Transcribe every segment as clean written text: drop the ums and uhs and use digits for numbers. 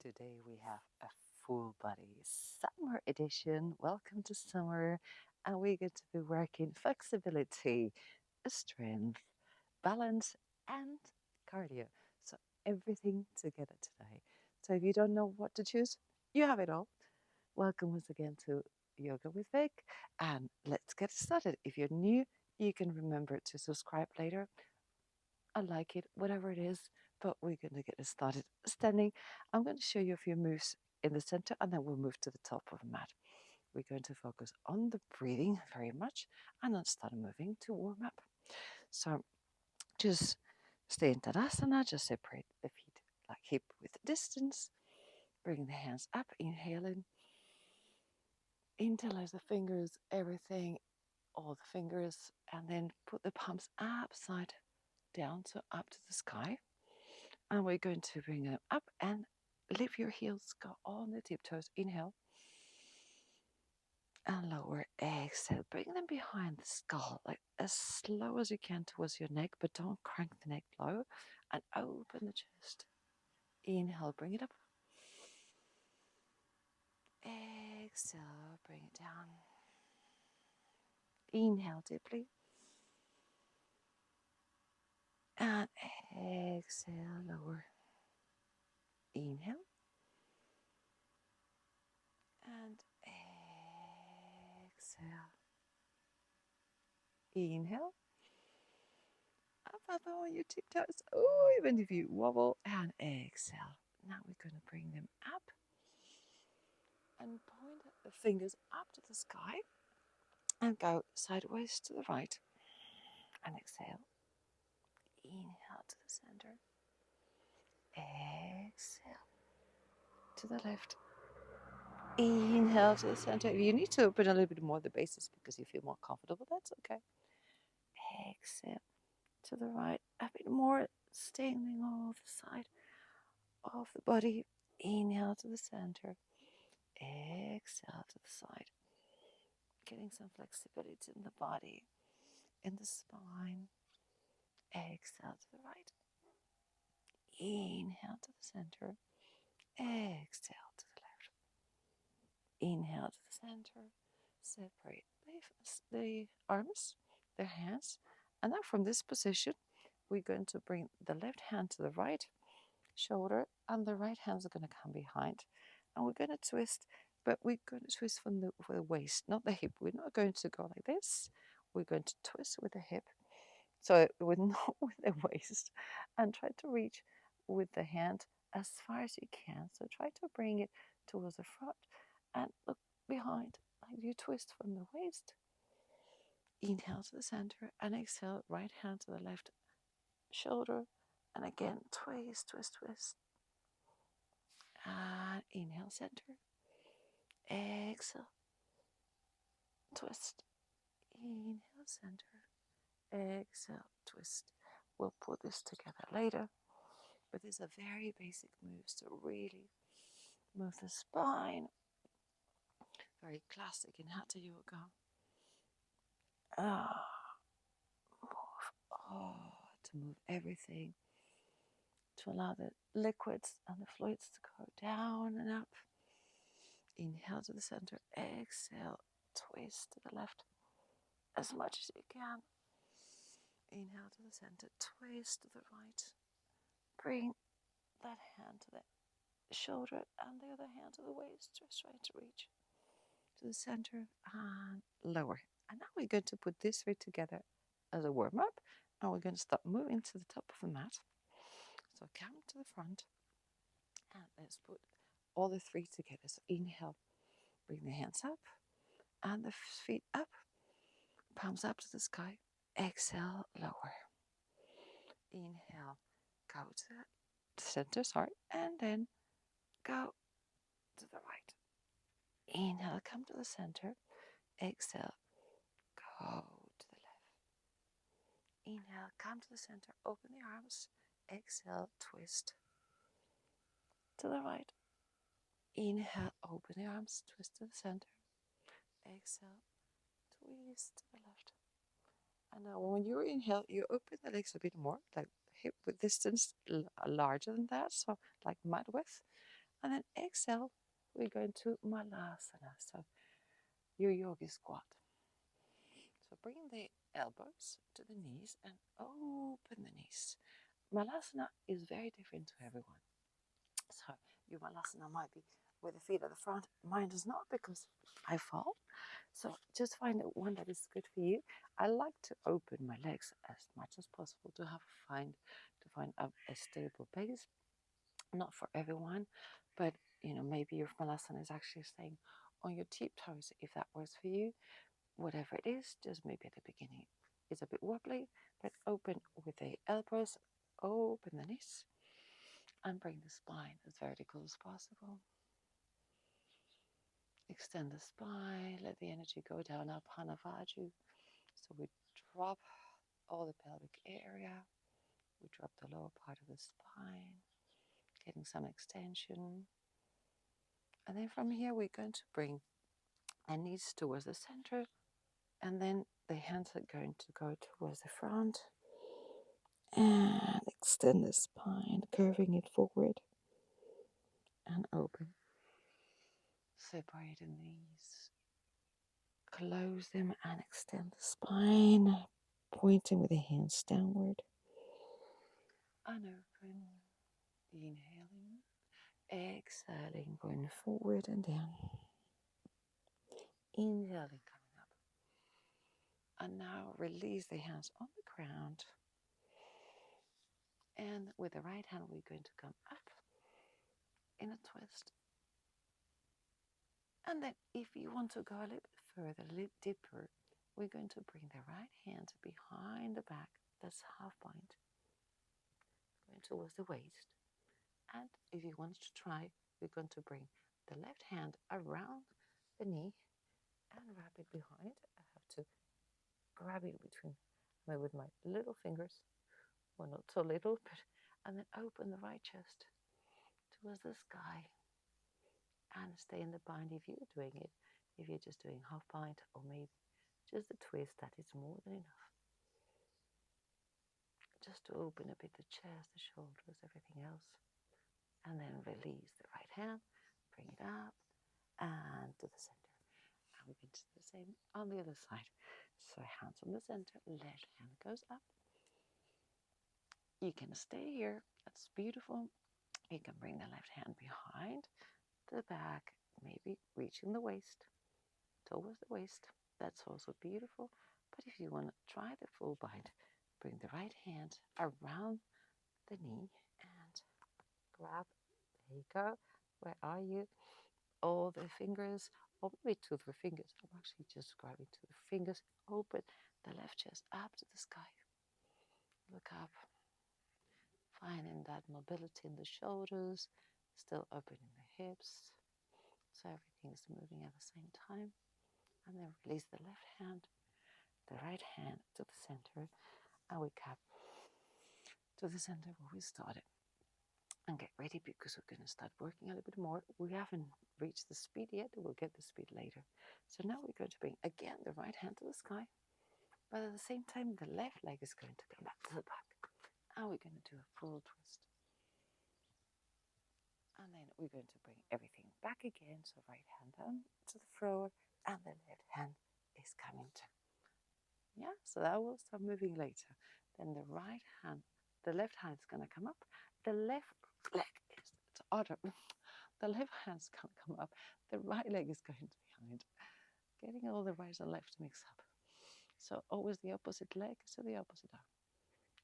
Today we have a full body summer edition. Welcome to summer, and we're going to be working flexibility, strength, balance, and cardio. So everything together today. So if you don't know what to choose, you have it all. Welcome once again to Yoga with Vic, and let's get started. If you're new, you can remember to subscribe later. I like it, whatever it is, but we're going to get it started. Standing, I'm going to show you a few moves in the center and then we'll move to the top of the mat. We're going to focus on the breathing very much and then start moving to warm up. So just stay in Tadasana, just separate the feet like hip width distance. Bring the hands up, inhaling. Interlace the fingers, everything, all the fingers, and then put the palms upside down, so up to the sky. And we're going to bring them up and lift your heels, go on the tiptoes. Inhale and lower. Exhale. Bring them behind the skull, like as slow as you can towards your neck, but don't crank the neck low. And open the chest. Inhale, bring it up. Exhale, bring it down. Inhale deeply. And exhale, lower. Inhale. And exhale. Inhale. Up on your tiptoes. Oh, even if you wobble, and exhale. Now we're going to bring them up and point the fingers up to the sky and go sideways to the right. And exhale. Inhale to the center. Exhale to the left. Inhale to the center. If you need to open a little bit more the bases because you feel more comfortable, that's okay. Exhale to the right. A bit more, staying on the side of the body. Inhale to the center. Exhale to the side. Getting some flexibility in the body, in the spine. Exhale to the right. Inhale to the center. Exhale to the left. Inhale to the center. Separate the arms, the hands. And now from this position, we're going to bring the left hand to the right shoulder and the right hands are going to come behind. And we're going to twist, but we're going to twist from the waist, not the hip. We're not going to go like this. We're going to twist with the hip. So with not with the waist, and try to reach with the hand as far as you can. So try to bring it towards the front and look behind. Like you twist from the waist. Inhale to the center and exhale. Right hand to the left shoulder. And again, twist, twist, twist. And inhale, center. Exhale. Twist. Inhale, center. Exhale, twist. We'll put this together later. But these are very basic moves to really move the spine. Very classic in Hatha Yoga. To move everything. To allow the liquids and the fluids to go down and up. Inhale to the center. Exhale. Twist to the left as much as you can. Inhale to the center. Twist to the right. Bring that hand to the shoulder and the other hand to the waist. Just try to reach to the center and lower. And now we're going to put this three together as a warm up. And we're going to start moving to the top of the mat. So come to the front and let's put all the three together. So inhale, bring the hands up and the feet up, palms up to the sky. Exhale, lower. Inhale, go to the center, and then go to the right. Inhale, come to the center. Exhale, go to the left. Inhale, come to the center, open the arms. Exhale, twist to the right. Inhale, open the arms, twist to the center. Exhale, twist to the left. And now when you inhale, you open the legs a bit more, like hip width distance larger than that, so like mat width. And then exhale, we're going to malasana. So your yogi squat. So bring the elbows to the knees and open the knees. Malasana is very different to everyone. So your malasana might be with the feet at the front. Mine does not because I fall. So just find one that is good for you. I like to open my legs as much as possible to find a stable base. Not for everyone, but maybe your malasana is actually staying on your tip toes if that works for you. Whatever it is, just maybe at the beginning it's a bit wobbly, but open with the elbows, open the knees, and bring the spine as vertical as possible. Extend the spine, let the energy go down up Hanavaju. So we drop all the pelvic area, we drop the lower part of the spine, getting some extension. And then from here, we're going to bring our knees towards the center, and then the hands are going to go towards the front and extend the spine, curving it forward and open. Separate the knees, close them and extend the spine, pointing with the hands downward. And open, inhaling, exhaling, going forward and down. Inhaling, coming up. And now release the hands on the ground. And with the right hand, we're going to come up in a twist. And then if you want to go a little bit further, a little deeper, we're going to bring the right hand behind the back. That's half bind. Going towards the waist. And if you want to try, we're going to bring the left hand around the knee and wrap it behind. I have to grab it with my little fingers. Well, not so little, but and then open the right chest towards the sky. And stay in the bind if you're doing it. If you're just doing half bind or maybe just a twist, that is more than enough. Just to open a bit the chest, the shoulders, everything else. And then release the right hand, bring it up and to the center. And we can do the same on the other side. So hands on the center, left hand goes up. You can stay here, that's beautiful. You can bring the left hand behind the back, maybe reaching the waist, towards the waist. That's also beautiful. But if you want to try the full bind, bring the right hand around the knee and grab. There you go. Where are you? All the fingers, or maybe 2 or 3 fingers. I'm actually just grabbing 2 or 3 fingers. Open the left chest up to the sky. Look up. Finding that mobility in the shoulders, still opening the hips. So everything is moving at the same time. And then release the left hand, the right hand to the center, and we cap to the center where we started. And get ready because we're going to start working a little bit more. We haven't reached the speed yet, we'll get the speed later. So now we're going to bring again the right hand to the sky, but at the same time the left leg is going to come back to the back. And we're going to do a full twist. And then we're going to bring everything back again. So right hand down to the floor and the left hand is coming to. Yeah, so that will start moving later. Then the left hand is going to come up. The left leg is the other. The left hand is going to come up. The right leg is going to be behind. Getting all the right and left mixed up. So always the opposite leg to the opposite arm.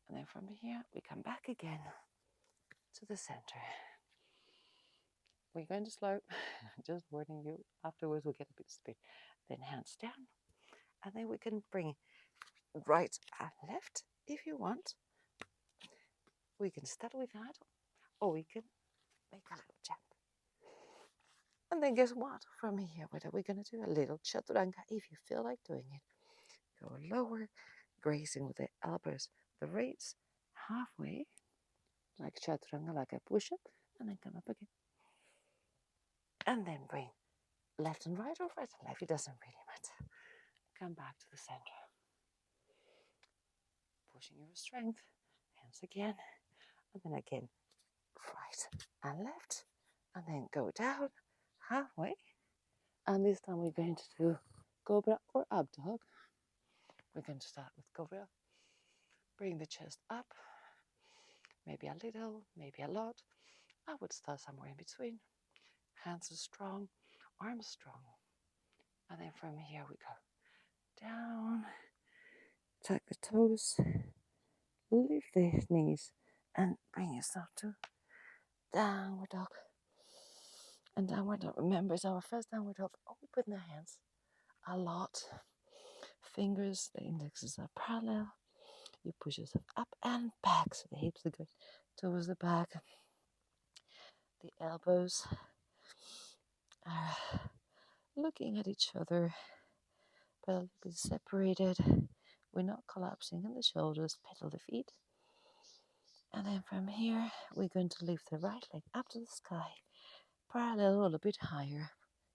And then from here, we come back again to the center. We're going to slow, just warning you. Afterwards, we'll get a bit of speed. Then hands down. And then we can bring right and left if you want. We can start with that, or we can make a little jump. And then guess what? From here, what are we going to do? A little chaturanga if you feel like doing it. Go lower, grazing with the elbows, the ribs, halfway, like chaturanga, like a push-up, and then come up again. And then bring left and right or right and left, it doesn't really matter. Come back to the center. Pushing your strength, hands again, and then again, right and left, And then go down halfway. And this time we're going to do cobra or up dog. We're going to start with cobra. Bring the chest up. Maybe a little, maybe a lot. I would start somewhere in between. Hands are strong, arms strong. And then from here we go down. Tuck the toes. Lift the knees and bring yourself to downward dog. And downward dog, remember, it's our first downward dog. Open the hands a lot. Fingers, the indexes are parallel. You push yourself up and back so the hips are good towards the back. The elbows are looking at each other, but a little bit separated. We're not collapsing in the shoulders. Pedal the feet. And then from here, we're going to lift the right leg up to the sky, parallel or a bit higher,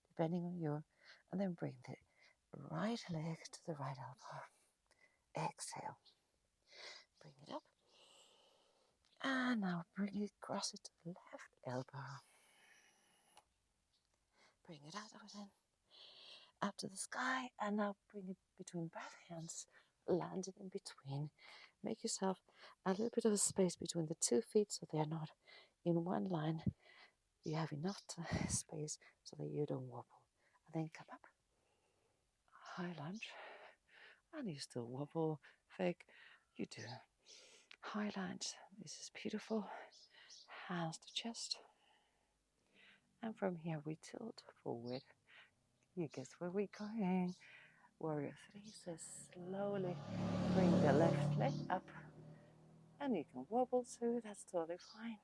depending on your, and then bring the right leg to the right elbow. Exhale. Bring it up. And now bring it, cross it to the left elbow. Bring it out again, up to the sky, and now bring it between both hands, land it in between. Make yourself a little bit of a space between the 2 feet so they're not in one line. You have enough space so that you don't wobble. And then come up, high lunge, and you still wobble, fake, you do. High lunge, this is beautiful. Hands to chest. And from here we tilt forward. You guess where we're going. Warrior 3, so slowly bring the left leg up. And you can wobble too, that's totally fine.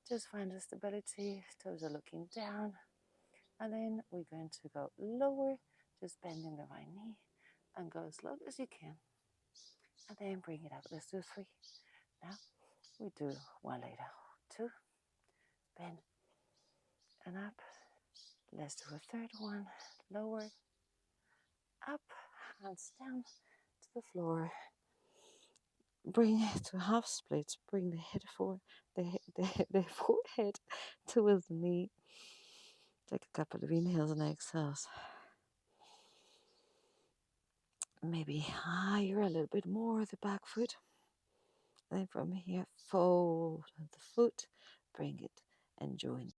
Just find the stability, toes are looking down. And then we're going to go lower, just bending the right knee. And go as low as you can. And then bring it up. Let's do 3. Now we do 1 later. 2. Bend. And up. Let's do a third one. Lower. Up. Hands down to the floor. Bring it to half splits. Bring the head forward, the forehead towards the knee. Take a couple of inhales and exhales. Maybe higher a little bit more the back foot. Then from here, fold the foot. Bring it and join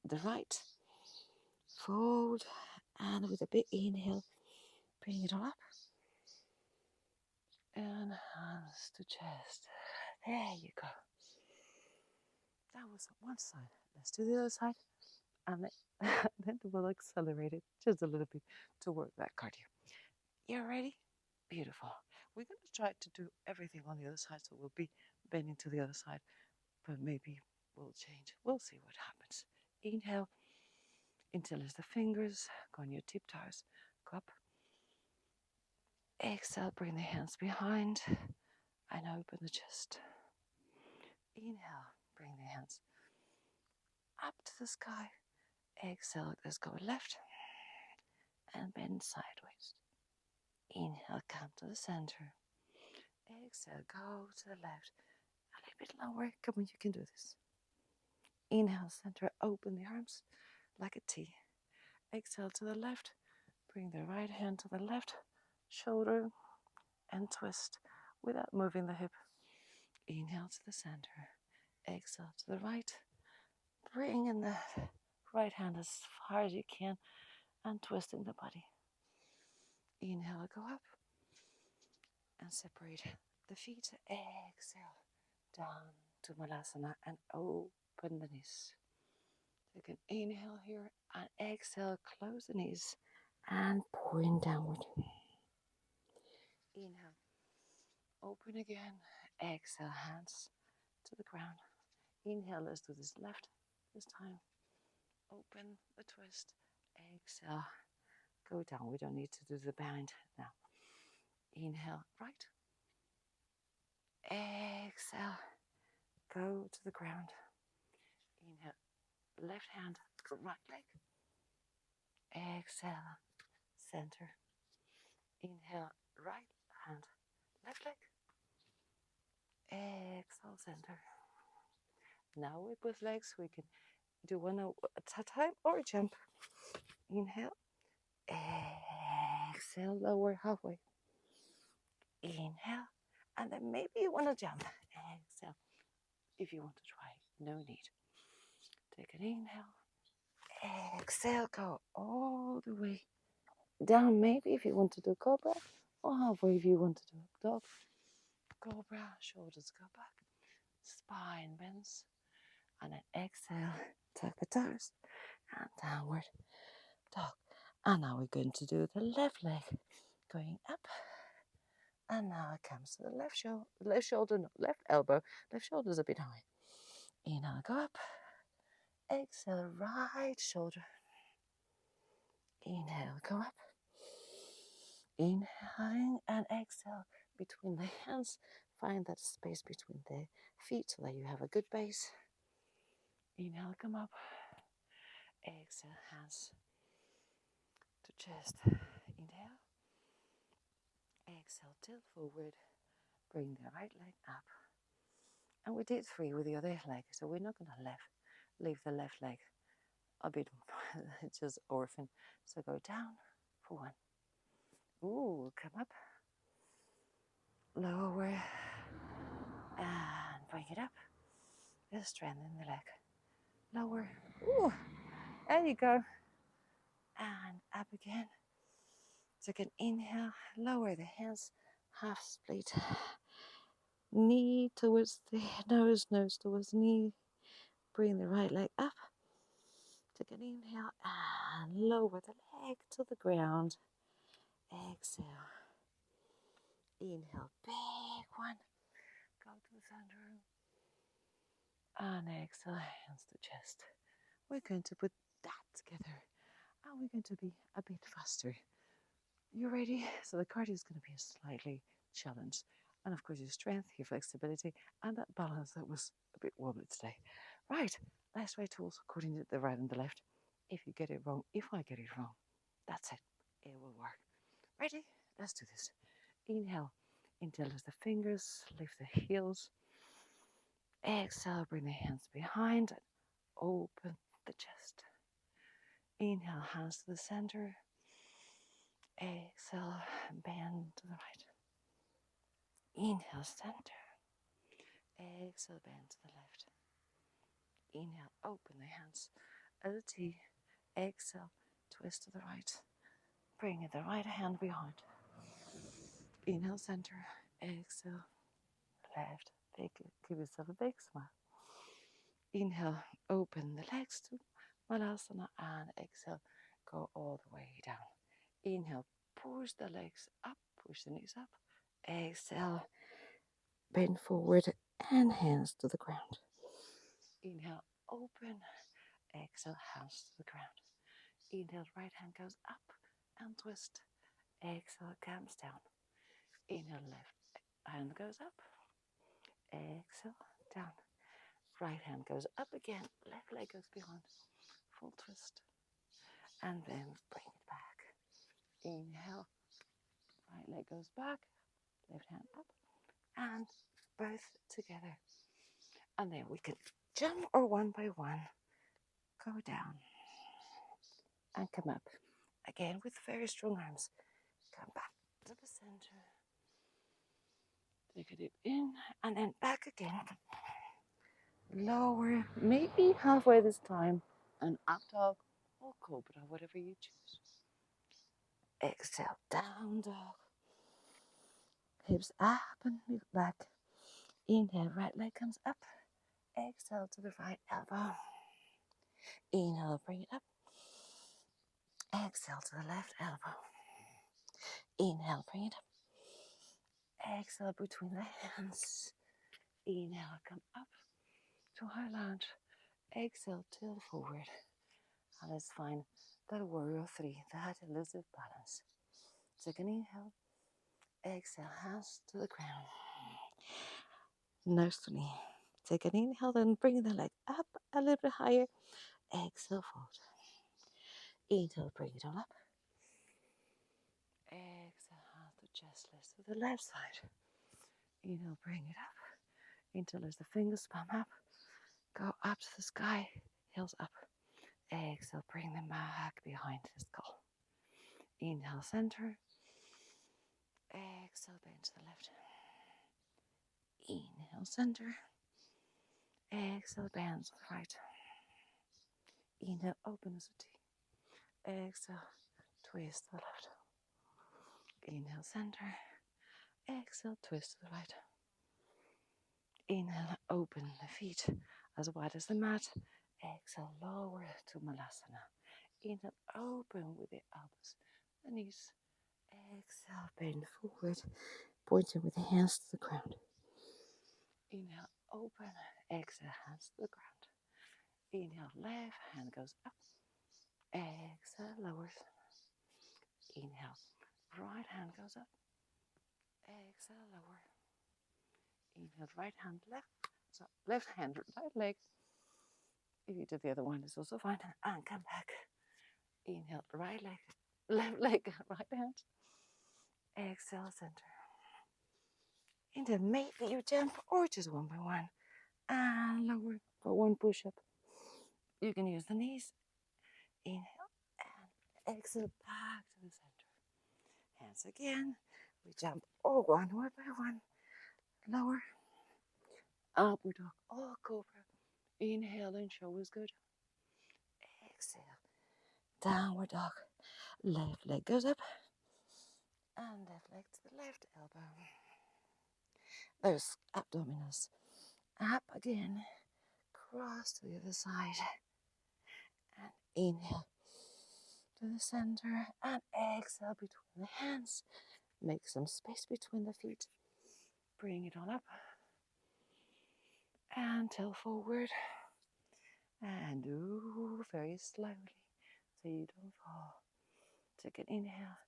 the right. Fold. And with a big inhale, bring it all up. And hands to chest. There you go. That was on one side. Let's do the other side. And then we'll accelerate it just a little bit to work that cardio. You ready? Beautiful. We're going to try to do everything on the other side, so we'll be bending to the other side, but maybe we'll change. We'll see what happens. Inhale, interlace the fingers, go on your tip toes, go up. Exhale, bring the hands behind and open the chest. Inhale, bring the hands up to the sky. Exhale, let's go left and bend sideways. Inhale, come to the center. Exhale, go to the left. A little bit lower. Come on, you can do this. Inhale, center, open the arms like a T. Exhale to the left. Bring the right hand to the left shoulder and twist without moving the hip. Inhale to the center. Exhale to the right. Bring in the right hand as far as you can and twisting the body. Inhale, go up and separate the feet. Exhale down to malasana and open the knees. Take an inhale here and exhale, close the knees and point downward. Inhale, open again. Exhale, hands to the ground. Inhale, let's do this left this time. Open the twist. Exhale, go down. We don't need to do the bend now. Inhale, right. Exhale, go to the ground. Inhale, left hand, right leg. Exhale, center. Inhale, right hand, left leg. Exhale, center. Now with both legs, we can Do one at a time or jump. Inhale. Exhale, lower halfway. Inhale. And then maybe you want to jump. Exhale. If you want to try, no need. Take an inhale. Exhale, go all the way down. Maybe if you want to do cobra, or halfway if you want to do dog. Cobra, shoulders go back, spine bends, and then exhale, tuck the toes, and downward dog. And now we're going to do the left leg, going up, and now it comes to the left shoulder, no, left elbow, left shoulder's a bit high. Inhale, go up, exhale, right shoulder. Inhale, go up. Inhaling and exhale between the hands. Find that space between the feet so that you have a good base. Inhale, come up. Exhale, hands to chest. Inhale. Exhale, tilt forward. Bring the right leg up. And we did 3 with the other leg, so we're not going to leave the left leg a bit just orphan. So go down for 1. Ooh, come up. Lower. And bring it up. Just strengthen the leg. Lower. Ooh, there you go. And up again. Take an inhale. Lower the hands. Half split. Knee towards the nose towards knee. Bring the right leg up. Take an inhale and lower the leg to the ground. Exhale. Inhale, big one. Go to the center. And exhale, hands to chest. We're going to put that together. And we're going to be a bit faster. You ready? So the cardio is going to be a slightly challenge. And of course your strength, your flexibility, and that balance that was a bit wobbly today. Right, let's try tools according to the right and the left. If you get it wrong, if I get it wrong, that's it. It will work. Ready? Let's do this. Inhale, interlace the fingers, lift the heels. Exhale, bring the hands behind and open the chest. Inhale, hands to the center. Exhale, bend to the right. Inhale, center. Exhale, bend to the left. Inhale, open the hands as a T. Exhale, twist to the right. Bring the right hand behind. Inhale, center. Exhale, left. Give yourself a big smile. Inhale, open the legs to malasana, and exhale, go all the way down. Inhale, push the legs up, push the knees up. Exhale, bend forward and hands to the ground. Inhale, open. Exhale, hands to the ground. Inhale, right hand goes up and twist. Exhale, comes down. Inhale, left hand goes up. Exhale, down. Right hand goes up again. Left leg goes behind. Full twist. And then bring it back. Inhale. Right leg goes back. Left hand up. And both together. And then we can jump or one by one. Go down. And come up. Again with very strong arms. Come back to the center. Take a dip in. And then back again. Lower. Maybe halfway this time. And up dog or cobra. Whatever you choose. Exhale, down dog. Hips up and move back. Inhale, right leg comes up. Exhale to the right elbow. Inhale, bring it up. Exhale to the left elbow. Inhale, bring it up. Exhale between the hands. Inhale, come up to high lunge. Exhale, tilt forward. And let's find that warrior 3, that elusive balance. Take an inhale. Exhale, hands to the ground. Nose to knee. Take an inhale, then bring the leg up a little bit higher. Exhale, fold. Inhale, bring it on up. Exhale, hands to chest, lift to the left side. Inhale, bring it up. Interlace the fingers, palm up. Go up to the sky, heels up. Exhale, bring them back behind the skull. Inhale, center. Exhale, bend to the left. Inhale, center. Exhale, bend to the right. Inhale, open as a T. Exhale, twist to the left. Inhale, center. Exhale, twist to the right. Inhale, open the feet as wide as the mat. Exhale, lower to malasana. Inhale, open with the elbows, the knees. Exhale, bend forward, pointing with the hands to the ground. Inhale, open. Exhale, hands to the ground. Inhale, left hand goes up. Exhale, lowers. Inhale, right hand goes up. Exhale, lower. Inhale, right hand left. So left hand, right leg. If you do the other one, it's also fine. And come back. Inhale, right leg, left leg, right hand. Exhale, center. Inhale, maybe you jump or just one by one. And lower for one push-up. You can use the knees. Inhale and exhale back to the center. Hands again. We jump or one by one. Lower. Upward dog or cobra. Inhale and shoulders good. Exhale. Downward dog. Left leg goes up. And left leg to the left elbow. Those abdominals. Up again. Cross to the other side. And inhale to the center. And exhale between the hands. Make some space between the feet. Bring it on up. And tail forward. And do very slowly so you don't fall. Take an inhale.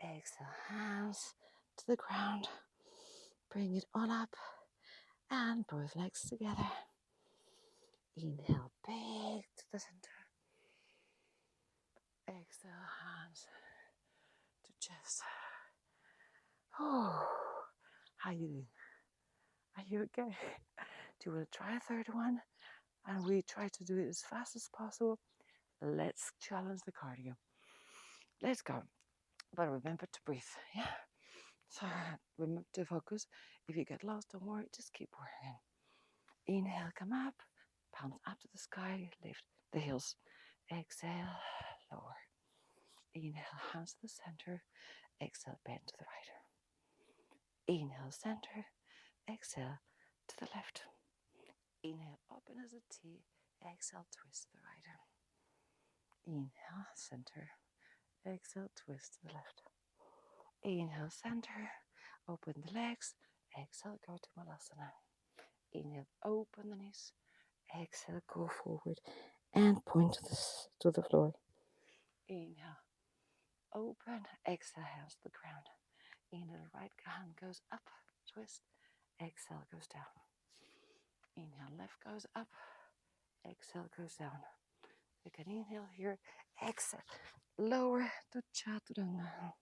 Exhale, hands to the ground. Bring it on up. And both legs together. Inhale, big to the center. Exhale, hands to chest. Oh, how you doing? Are you okay? Do you want to try a third one? And we try to do it as fast as possible. Let's challenge the cardio. Let's go. But remember to breathe, yeah? So remember to focus. If you get lost, don't worry, just keep working. Inhale, come up. Palms up to the sky. Lift the heels. Exhale, lower. Inhale, hands to the center. Exhale, bend to the right. Inhale, center. Exhale, to the left. Inhale, open as a T. Exhale, twist to the right. Inhale, center. Exhale, twist to the left. Inhale, center. Open the legs. Exhale, go to malasana. Inhale, open the knees. Exhale, go forward and point to the floor. Inhale, open. Exhale, hands to the ground. Inhale, right hand goes up, twist. Exhale, goes down. Inhale, left goes up. Exhale, goes down. You can inhale here. Exhale, lower to chaturanga.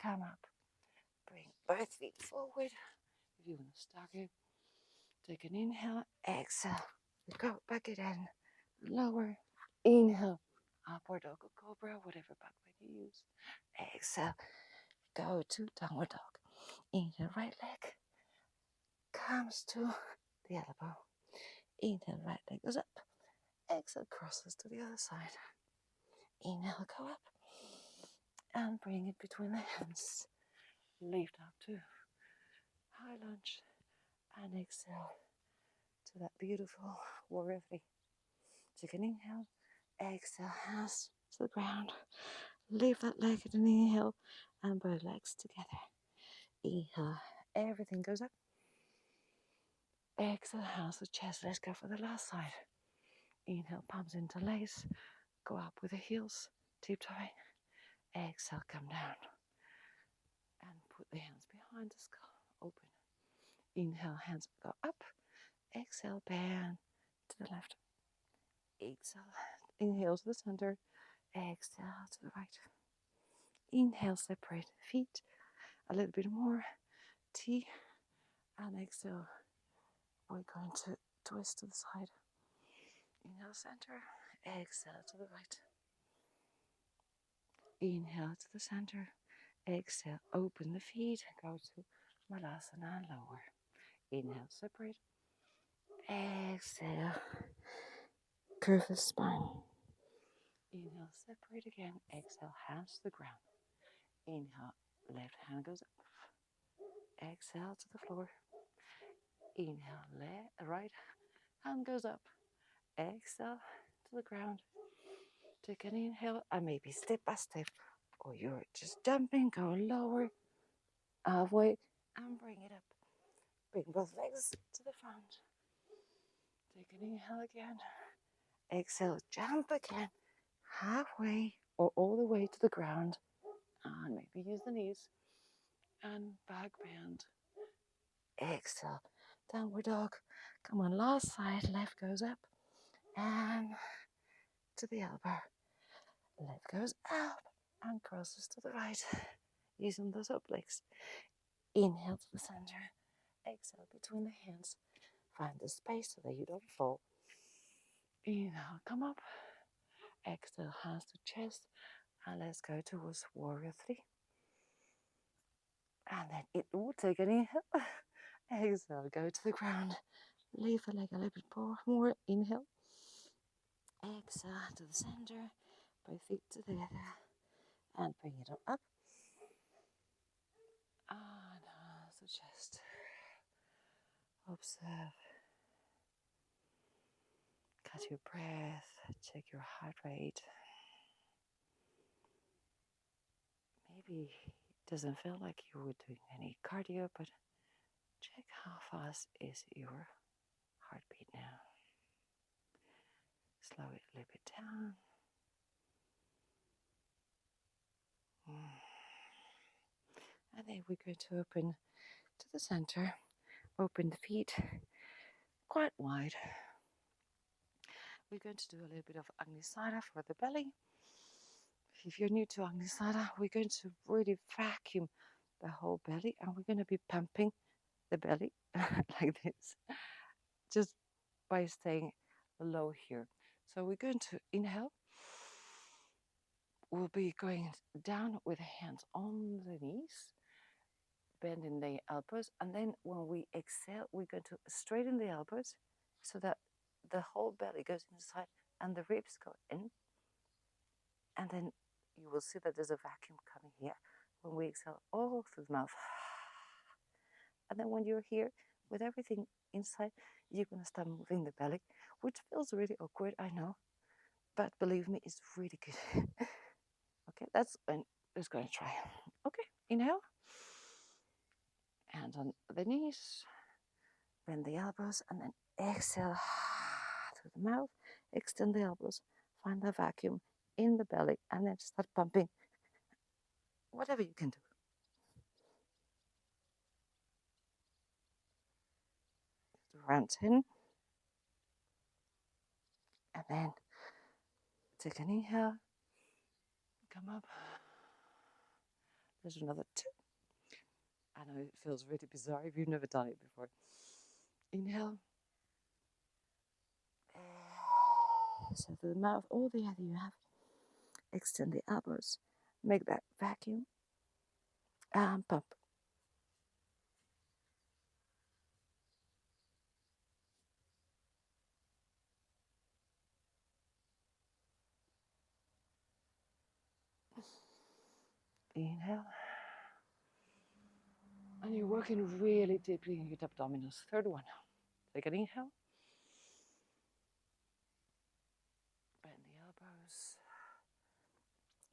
Come up. Bring both feet forward. If you want to start it, take an inhale. Exhale. Go back again. Lower. Inhale. Upward dog or cobra, whatever back bend you use. Exhale. Go to downward dog. Inhale, right leg comes to the elbow. Inhale, right leg goes up. Exhale, crosses to the other side. Inhale, go up. And bring it between the hands. Lift up to high lunge. And exhale to that beautiful warrior three. Take an inhale. Exhale, hands to the ground. Lift that leg at an inhale. And both legs together. Inhale, everything goes up. Exhale, hands to chest. Let's go for the last side. Inhale, palms into legs. Go up with the heels. Tiptoeing. Exhale, come down. And put the hands behind the skull. Open. Inhale, hands go up. Exhale, bend to the left. Exhale, inhale to the center. Exhale to the right. Inhale, separate feet. A little bit more. T. And exhale. We're going to twist to the side. Inhale, center. Exhale to the right. Inhale to the center. Exhale, open the feet. Go to malasana, lower. Inhale, separate. Exhale, curve the spine. Inhale, separate again. Exhale, hands to the ground. Inhale, left hand goes up. Exhale to the floor. Inhale, right hand goes up. Exhale to the ground. Take an inhale and maybe step by step, or you're just jumping, go lower, halfway, and bring it up. Bring both legs to the front. Take an inhale again. Exhale, jump again, halfway or all the way to the ground. And maybe use the knees and back bend. Exhale, downward dog. Come on, last side, left goes up and to the elbow. Left goes up and crosses to the right, using those up legs. Inhale to the center. Exhale between the hands. Find the space so that you don't fall. Inhale, come up. Exhale, hands to chest. And let's go towards warrior 3. And then it will take an inhale. Exhale, go to the ground. Leave the leg a little bit more. Inhale. Exhale to the center. Both feet together. And bring it up. And hands to chest. Observe. Catch your breath. Check your heart rate. Maybe it doesn't feel like you were doing any cardio, but check how fast is your heartbeat now. Slow it a little bit down. And then we're going to open to the center. Open the feet quite wide. We're going to do a little bit of Agnisara for the belly. If you're new to Agnisara, we're going to really vacuum the whole belly, and we're going to be pumping the belly like this, just by staying low here. So we're going to inhale. We'll be going down with the hands on the knees, bending the elbows, and then when we exhale, we're going to straighten the elbows so that the whole belly goes inside and the ribs go in. And then you will see that there's a vacuum coming here when we exhale all through the mouth. And then when you're here with everything inside, you're going to start moving the belly, which feels really awkward, I know, but believe me, it's really good. Okay, let's going to try. Okay, inhale. Hands on the knees, bend the elbows, and then exhale through the mouth. Extend the elbows, find the vacuum in the belly, and then start pumping whatever you can do. Around 10. And then take an inhale, come up. There's another 2. I know it feels really bizarre if you've never done it before. Inhale. So through the mouth, all the air you have. Extend the elbows. Make that vacuum. And pump. Inhale. And you're working really deeply in your abdominals. Third one. Take an inhale. Bend the elbows.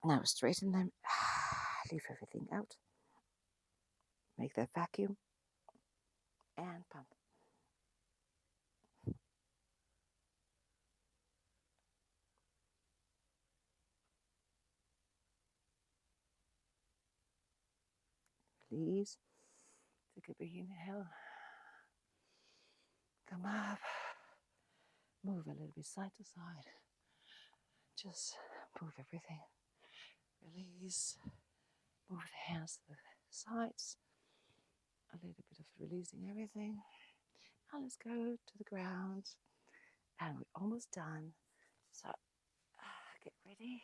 Now straighten them. Leave everything out. Make that vacuum. And pump. Release. Take a big inhale. Come up. Move a little bit side to side. Just move everything. Release. Move the hands to the sides. A little bit of releasing everything. Now let's go to the ground. And we're almost done. So get ready.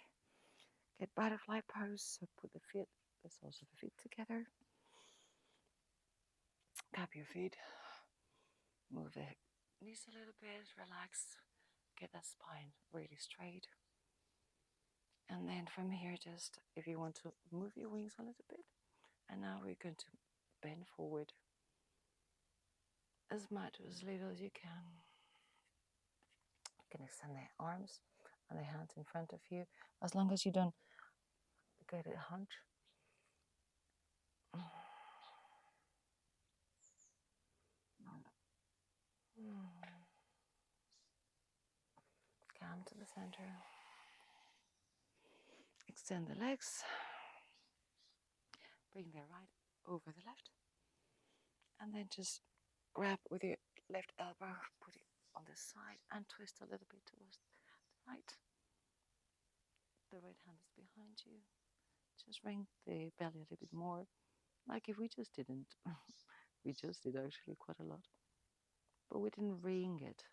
Get butterfly pose. So put the feet, the soles of the feet together. Tap your feet. Move the knees a little bit. Relax. Get that spine really straight. And then from here, just if you want to move your wings a little bit. And now we're going to bend forward as much or as little as you can. You can extend the arms and the hands in front of you, as long as you don't get a hunch. Come to the center. Extend the legs. Bring the right over the left. And then just grab with your left elbow, put it on the side and twist a little bit towards the right. The right hand is behind you. Just ring the belly a little bit more. Like if we just didn't. We just did actually quite a lot. But we didn't ring it.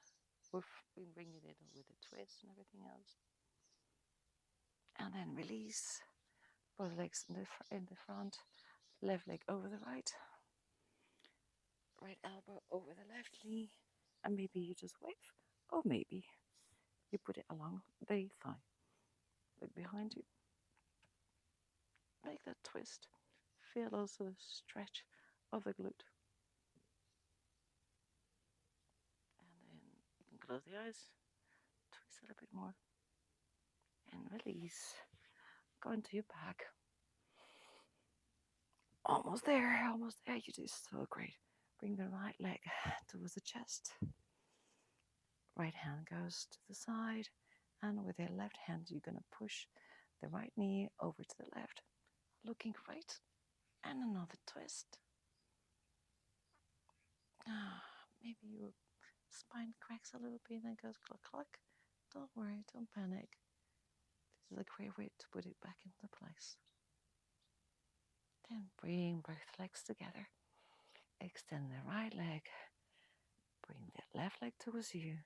We've been ringing it with the twist and everything else. And then release. Both legs in the front. Left leg over the right. Right elbow over the left knee. And maybe you just wave. Or maybe you put it along the thigh. Look behind you. Make that twist. Feel also the stretch of the glute. And then you can close the eyes. Twist a little bit more. And release. Go into your back. Almost there, almost there. You do so great. Bring the right leg towards the chest. Right hand goes to the side. And with your left hand, you're going to push the right knee over to the left. Looking great. And another twist. Maybe your spine cracks a little bit and goes cluck cluck. Don't worry, don't panic. This is a great way to put it back into place. Then bring both legs together. Extend the right leg. Bring the left leg towards you.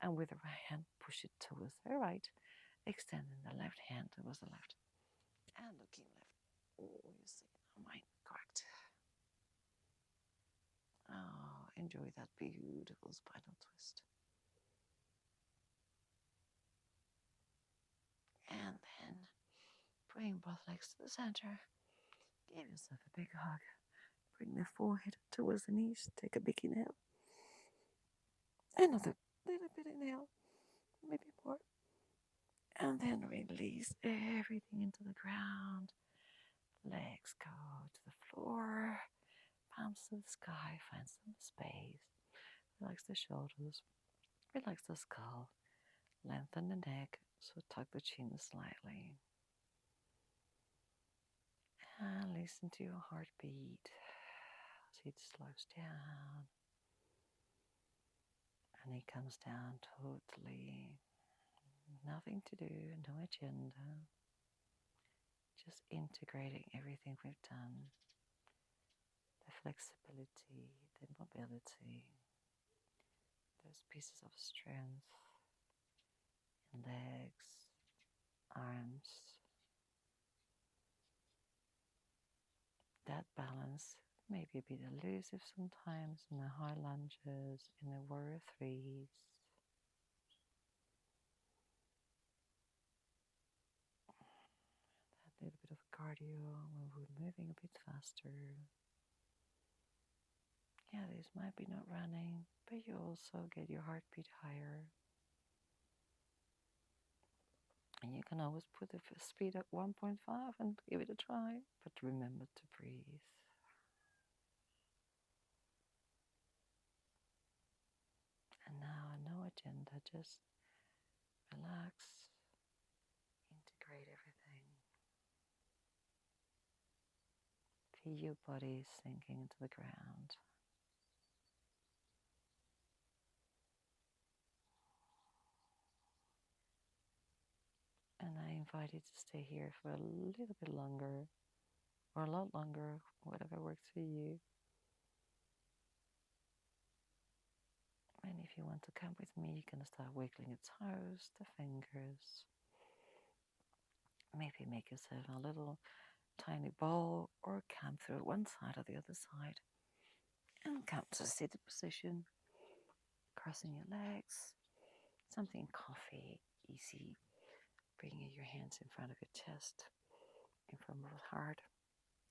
And with the right hand, push it towards the right. Extending the left hand towards the left. And looking left. Oh, you see, mine correct. Oh, enjoy that beautiful spinal twist. And then bring both legs to the center. Give yourself a big hug. Bring the forehead towards the knees. Take a big inhale. Another little bit inhale. Maybe more. And then release everything into the ground. Legs go to the floor. Palms to the sky. Find some space. Relax the shoulders. Relax the skull. Lengthen the neck. So tuck the chin slightly. And listen to your heartbeat as it slows down. And it comes down totally. Nothing to do, no agenda. Just integrating everything we've done. The flexibility, the mobility, those pieces of strength in legs, arms. That balance may be a bit elusive sometimes in the high lunges, in the warrior threes. That little bit of cardio when we're moving a bit faster. Yeah, this might be not running, but you also get your heartbeat higher. And you can always put the speed at 1.5 and give it a try, but remember to breathe. And now, no agenda, just relax, integrate everything. Feel your body sinking into the ground. And I invite you to stay here for a little bit longer, or a lot longer, whatever works for you. And if you want to come with me, you can start wiggling the toes, the fingers. Maybe make yourself a little tiny ball or come through one side or the other side and come to seated position, crossing your legs, something comfy, easy, bringing your hands in front of your chest, in front of your heart.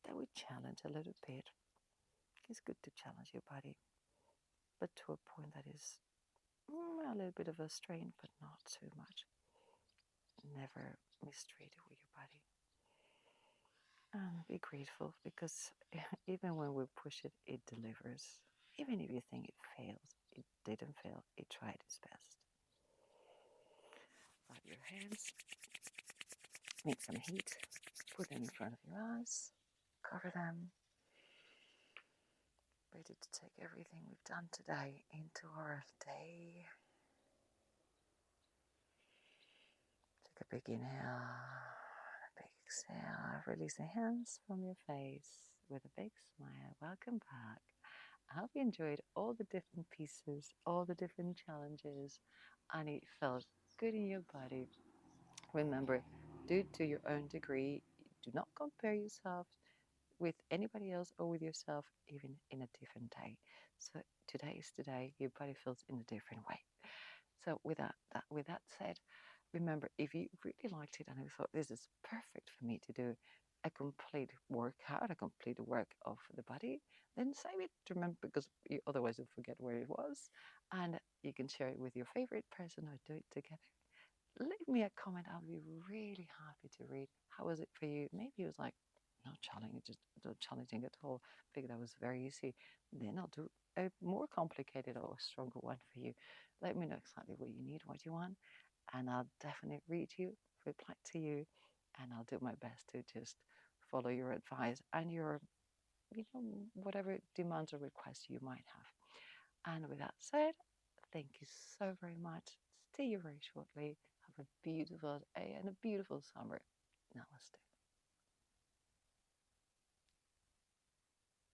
That would challenge a little bit. It's good to challenge your body, but to a point that is a little bit of a strain, but not too much. Never mistreat it with your body. And be grateful because even when we push it, it delivers. Even if you think it fails, it didn't fail. It tried its best. Rub your hands, make some heat, put them in front of your eyes, cover them. Ready to take everything we've done today into our day. Take a big inhale, a big exhale. Release the hands from your face with a big smile. Welcome back. I hope you enjoyed all the different pieces, all the different challenges, and it felt good in your body. Remember, do it to your own degree. Do not compare yourself with anybody else or with yourself, even in a different day. So today is today. Your body feels in a different way. So with that said, remember, if you really liked it and you thought this is perfect for me to do a complete workout, a complete work of the body, then save it. Remember, because you otherwise you'll forget where it was, and you can share it with your favorite person or do it together. Leave me a comment. I'll be really happy to read. How was it for you? Maybe it was like not challenging, just not challenging at all. I think that was very easy. Then I'll do a more complicated or stronger one for you. Let me know exactly what you need, what you want, and I'll definitely read you, reply to you, and I'll do my best to just follow your advice and your, whatever demands or requests you might have. And with that said, thank you so very much. See you very shortly. Have a beautiful day and a beautiful summer. Namaste.